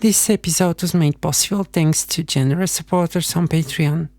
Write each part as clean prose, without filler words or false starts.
This episode was made possible thanks to generous supporters on Patreon.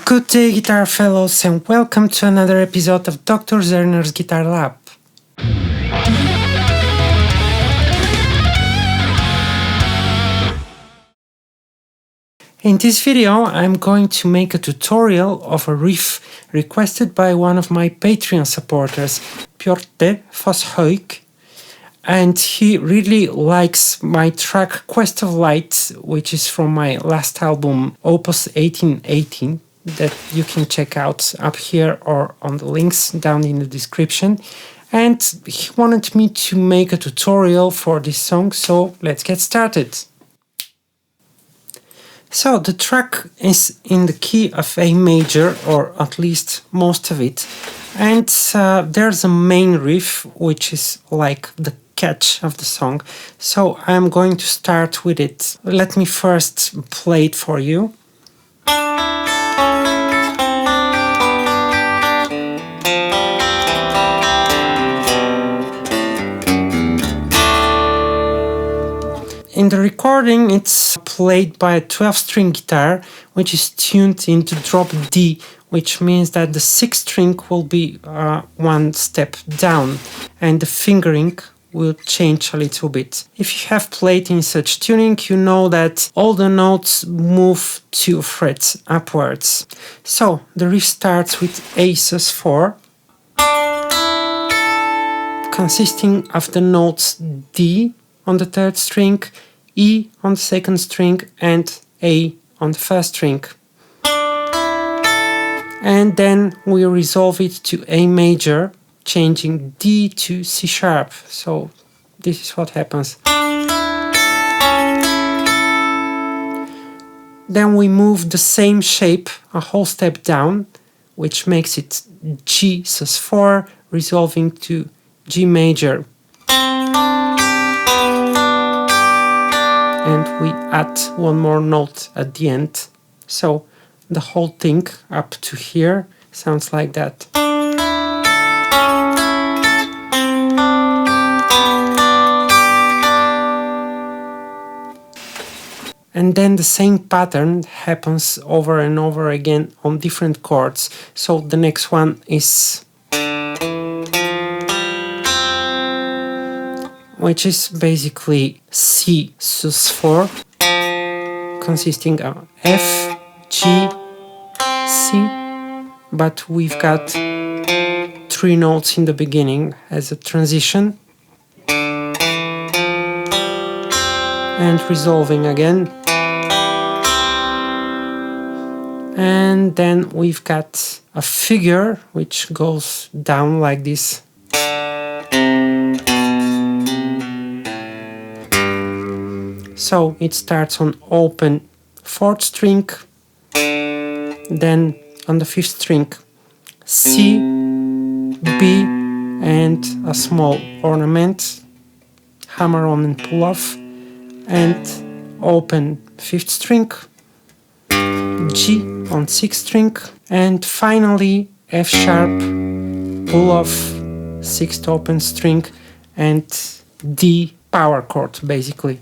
Good day, guitar fellows, and welcome to another episode of Dr. Zerner's Guitar Lab. In this video, I'm going to make a tutorial of a riff requested by one of my Patreon supporters, Pjorte Voshuik, and he really likes my track Quest of Light, which is from my last album, Opus 1818. That you can check out up here or on the links down in the description. And he wanted me to make a tutorial for this song, so let's get started. So the track is in the key of A major, or at least most of it, and there's a main riff which is like the catch of the song. So I'm going to start with it. Let me first play it for you. In the recording, it's played by a 12-string guitar, which is tuned into drop D, which means that the 6th string will be one step down, and the fingering will change a little bit. If you have played in such tuning, you know that all the notes move 2 frets upwards. So the riff starts with A sus4, consisting of the notes D on the 3rd string, E on the 2nd string, and A on the 1st string. And then we resolve it to A major, changing D to C sharp. So this is what happens. Then we move the same shape a whole step down, which makes it G sus4, resolving to G major. And we add one more note at the end. So the whole thing up to here sounds like that. And then the same pattern happens over and over again on different chords. So the next one is, which is basically C sus4, consisting of F, G, C, but we've got 3 notes in the beginning as a transition, and resolving again. And then we've got a figure which goes down like this. So it starts on open 4th string, then on the 5th string C, B, and a small ornament, hammer on and pull off, and open 5th string, G on 6th string, and finally F sharp, pull off 6th open string, and D power chord basically.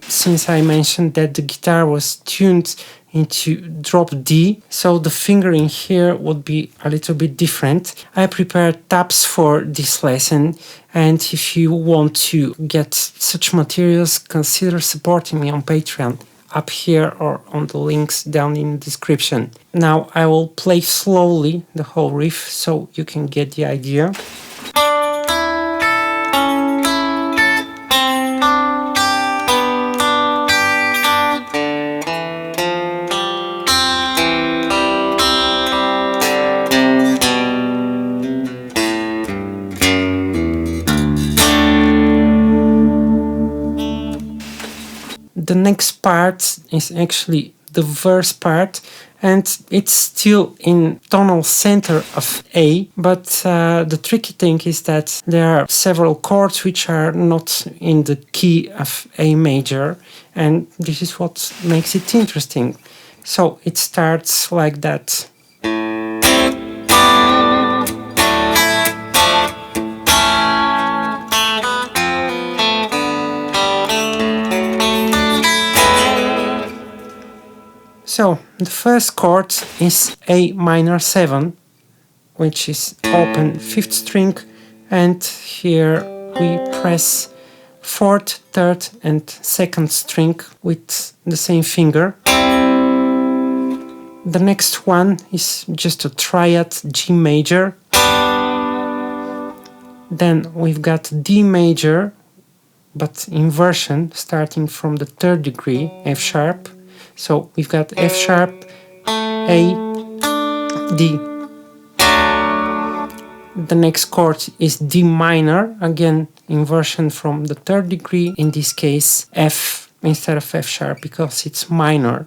Since I mentioned that the guitar was tuned into drop D, so the fingering here would be a little bit different. I prepared tabs for this lesson, and if you want to get such materials, consider supporting me on Patreon, up here or on the links down in the description. Now I will play slowly the whole riff so you can get the idea. The next part is actually the verse part, and it's still in tonal center of A, but the tricky thing is that there are several chords which are not in the key of A major, and this is what makes it interesting. So it starts like that. So the first chord is A minor 7, which is open 5th string, and here we press 4th, 3rd and 2nd string with the same finger. The next one is just a triad G major. Then we've got D major, but inversion starting from the 3rd degree, F sharp. So we've got F sharp, A, D. The next chord is D minor, again inversion from the 3rd degree, in this case F instead of F sharp because it's minor.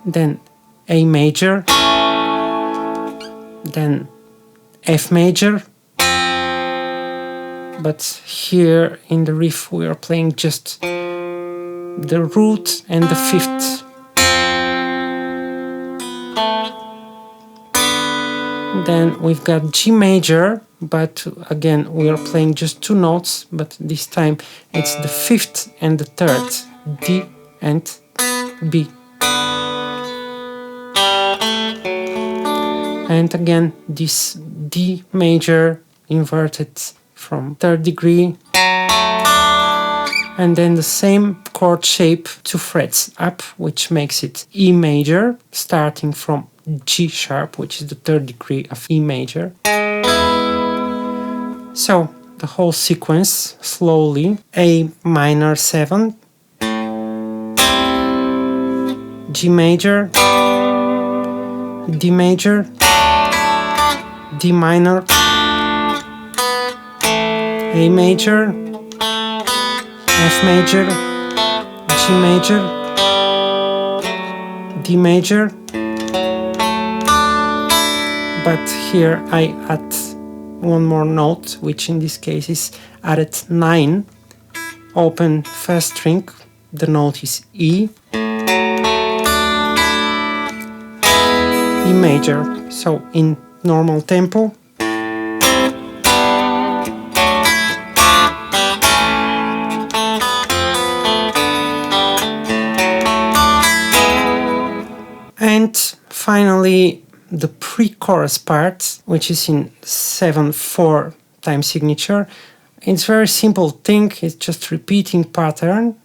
Then A major, then F major, but here in the riff we are playing just the root and the 5th. Then we've got G major, but again we are playing just 2 notes, but this time it's the 5th and the 3rd, D and B. And again this D major inverted from 3rd degree, and then the same chord shape 2 frets up, which makes it E major, starting from G sharp, which is the 3rd degree of E major. So the whole sequence slowly: A minor 7, G major, D major, D minor, A major, F major, G major, D major, but here I add one more note, which in this case is added 9, open 1st string, the note is E, E major, so in normal tempo. And finally the pre-chorus part, which is in 7/4 time signature. It's a very simple thing, it's just repeating pattern,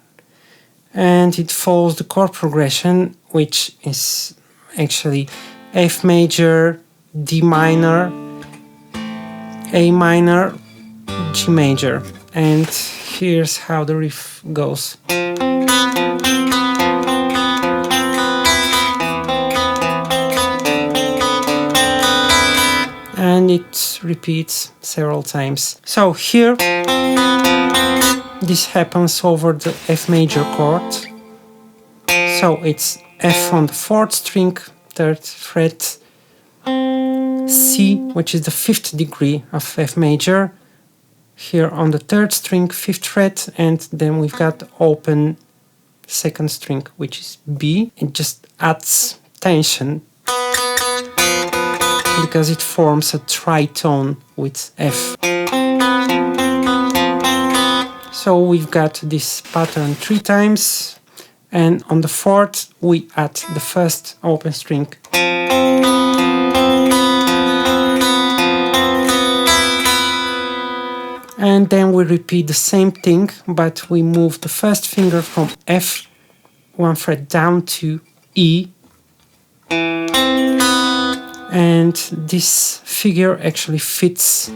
and it follows the chord progression, which is actually F major, D minor, A minor, G major. And here's how the riff goes. And it repeats several times. So here this happens over the F major chord. So it's F on the 4th string, 3rd fret, C, which is the 5th degree of F major, here on the 3rd string, 5th fret, and then we've got open 2nd string, which is B. It just adds tension because it forms a tritone with F. So we've got this pattern 3 times, and on the 4th we add the 1st open string. And then we repeat the same thing, but we move the 1st finger from F 1 fret down to E. And this figure actually fits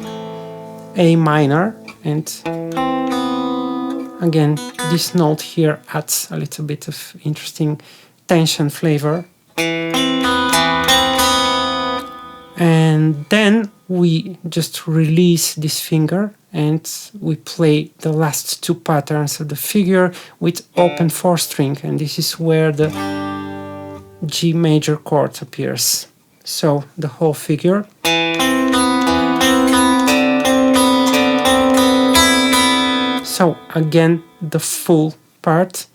A minor, and again this note here adds a little bit of interesting tension flavor. And then we just release this finger and we play the last two patterns of the figure with open 4 string, and this is where the G major chord appears. So the whole figure. So again, the full part.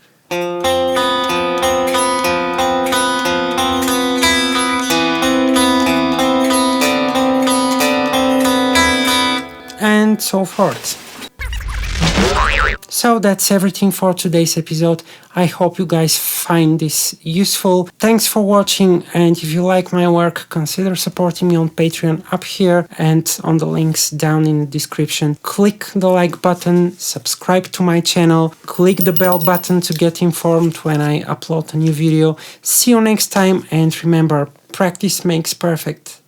And so forth. So that's everything for today's episode. I hope you guys find this useful. Thanks for watching, and if you like my work, consider supporting me on Patreon up here and on the links down in the description. Click the like button, subscribe to my channel, click the bell button to get informed when I upload a new video. See you next time, and remember, practice makes perfect.